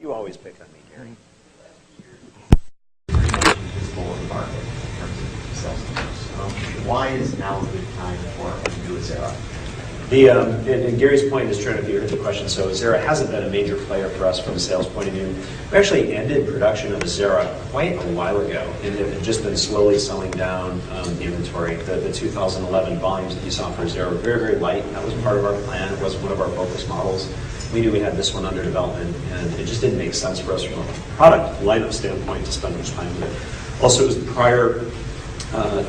You always pick on me, Gary. Why is now a good time for a new Azera? And Gary's point is true, if you heard the question. So Azera hasn't been a major player for us from a sales point of view. We actually ended production of Azera quite a while ago, and have just been slowly selling down the inventory. The 2011 volumes that you saw for Azera were very, very light. That was part of our plan. It wasn't one of our focus models. We knew we had this one under development, and it just didn't make sense for us from a product lineup standpoint to spend much time with it. Also, it was the prior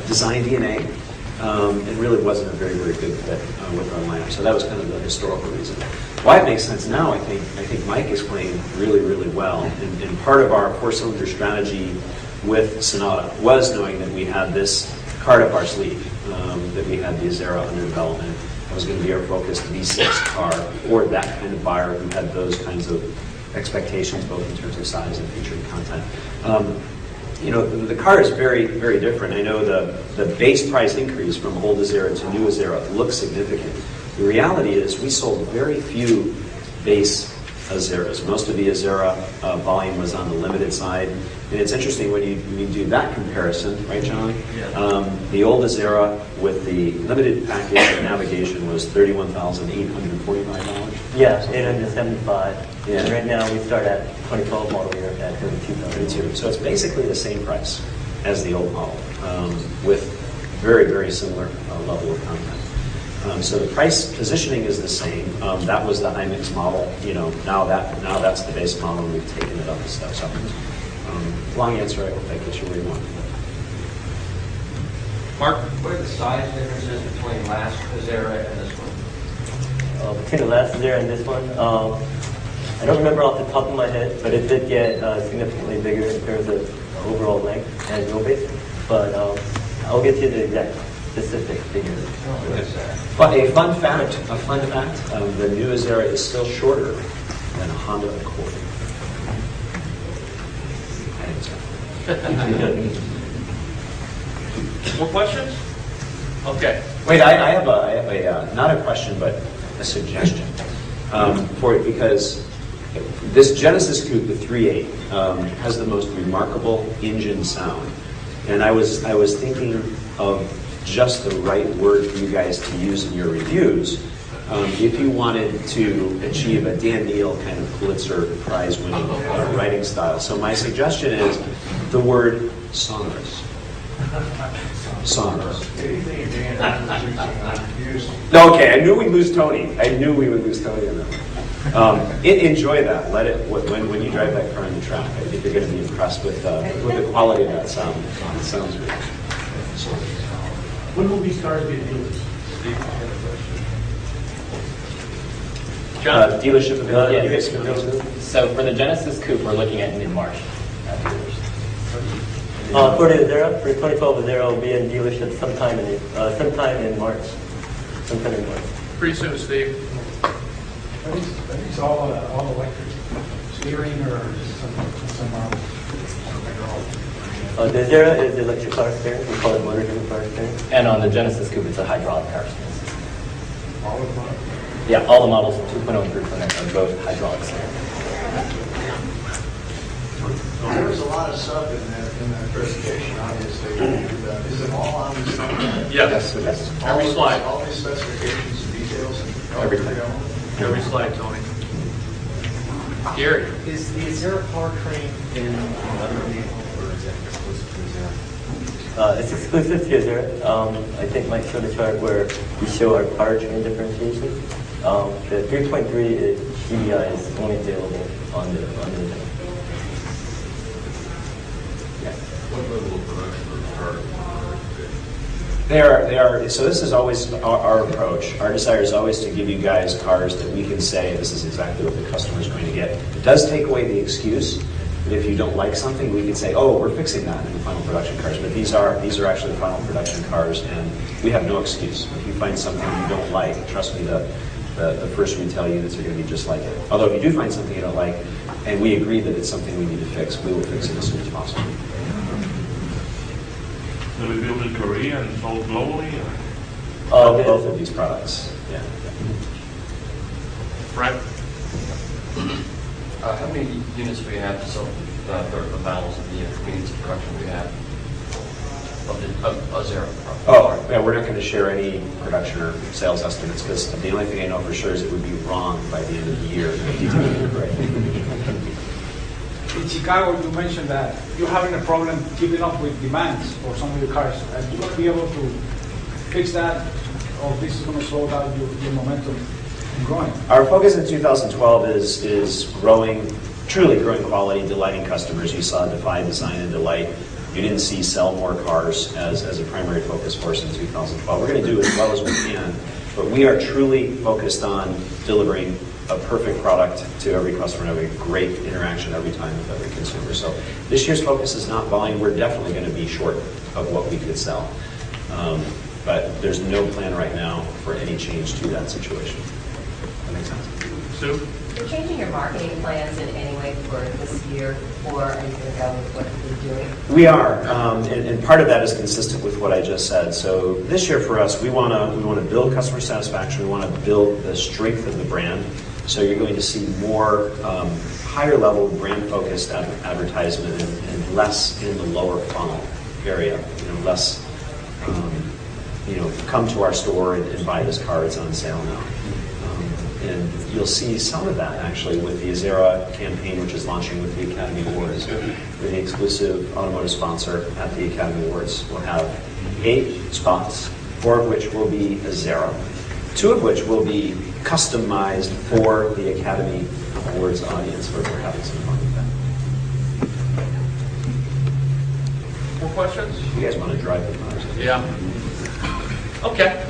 design DNA. It really wasn't a very, very good fit with our lineup. So that was kind of the historical reason. Why it makes sense now, I think Mike explained really, really well. And part of our four-cylinder strategy with Sonata was knowing that we had this card up our sleeve, that we had the Azera under development. That was going to be our focused V6 car for that kind of buyer who had those kinds of expectations, both in terms of size and feature and content. You know, the car is very, very different. I know the base price increase from old Azera to new Azera looks significant. The reality is we sold very few base Azeras. Most of the Azera volume was on the limited side. And it's interesting when you do that comparison, right, John? Yeah. The old Azera with the limited package and navigation was $31,845. Yeah, $875. Yeah. And right now we start at 2012 model year at $32,000. So it's basically the same price as the old model, with very, very similar level of content. So the price positioning is the same. That was the iMix model. You know, now that's the base model, and we've taken it up a step. So, long answer. I hope that gets you where you want. Mark, what are the size differences between last Azera and this one? Between the last Azera and this one, I don't remember off the top of my head, but it did get significantly bigger in terms of overall length and wheelbase. But I'll get you the exact specific figures. But a fun fact, the new Azera is still shorter than a Honda Accord. More questions? Okay. Wait, I have a not a question, but a suggestion for it, because this Genesis Coupe, the 3.8, has the most remarkable engine sound, and I was thinking of just the right word for you guys to use in your reviews. If you wanted to achieve a Dan Neal kind of Pulitzer Prize-winning writing style. So my suggestion is the word sonorous. Sonorous. No, okay, I knew we'd lose Tony. I knew we would lose Tony on that one. Enjoy that. Let it, when you drive that car on the track, I think you're going to be impressed with the quality of that sound. It sounds great. When will these cars be dealers? John? Dealership availability. So for the Genesis Coupe, we're looking at mid-March. For the Azera, for 2012 Azera, will be in dealership sometime in March. Sometime in March. Pretty soon, Steve. Are these all electric steering or some The Azera is electric power steering. We call it motor-driven power steering. And on the Genesis Coupe, it's a hydraulic power steering system. all of them? Yeah, all the models 2.0 and 3.0 are both hydraulic steering. There was a lot of stuff in that presentation, obviously. Is it all on the slide? Yes. Every slide. All these specifications and details and Everything. Every slide, Tony. Gary? Is the Azera powertrain in another vehicle, or is it exclusive to Azera? It's exclusive to Azera. I think Mike showed a chart where we show our powertrain differentiation. The 3.3 GDI is only available on the Azera. What level of production are the cars? They are. So this is always our approach. Our desire is always to give you guys cars that we can say this is exactly what the customer is going to get. It does take away the excuse that if you don't like something, we can say, oh, we're fixing that in the final production cars. But these are actually final production cars, and we have no excuse. If you find something you don't like, trust me, the first retail units are going to be just like it. Although if you do find something you don't like, and we agree that it's something we need to fix, we will fix it as soon as possible. Will it built in Korea and sold globally? Both of these products, yeah. Brett? How many units do we have to sell for the balance of the units of production we have of Azera? Oh, yeah, we're not going to share any production or sales estimates because the only thing I know for sure is it would be wrong by the end of the year. In Chicago, you mentioned that you're having a problem keeping up with demands for some of your cars. Are you going to be able to fix that, or this is going to slow down your momentum in growing? Our focus in 2012 is growing, truly growing quality, delighting customers. You saw Defy, Design, and Delight. You didn't see sell more cars as a primary focus for us in 2012. We're going to do as well as we can, but we are truly focused on delivering a perfect product to every customer and having a great interaction every time with every consumer. So this year's focus is not volume. We're definitely going to be short of what we could sell. But there's no plan right now for any change to that situation. That makes sense? Sue? You're changing your marketing plans in any way for this year, or are you going to go with what you're doing? We are, and part of that is consistent with what I just said. So this year for us, we want to build customer satisfaction. We want to build the strength of the brand. So you're going to see more higher level brand focused advertisement and less in the lower funnel area. Less, come to our store and buy this car. It's on sale now. And you'll see some of that actually with the Azera campaign, which is launching with the Academy Awards. We're the exclusive automotive sponsor at the Academy Awards. We'll have 8 spots, 4 of which will be Azera, 2 of which will be customized for the Academy Awards audience. We're having some fun with that. More questions? You guys want to drive the cars? Yeah. Okay.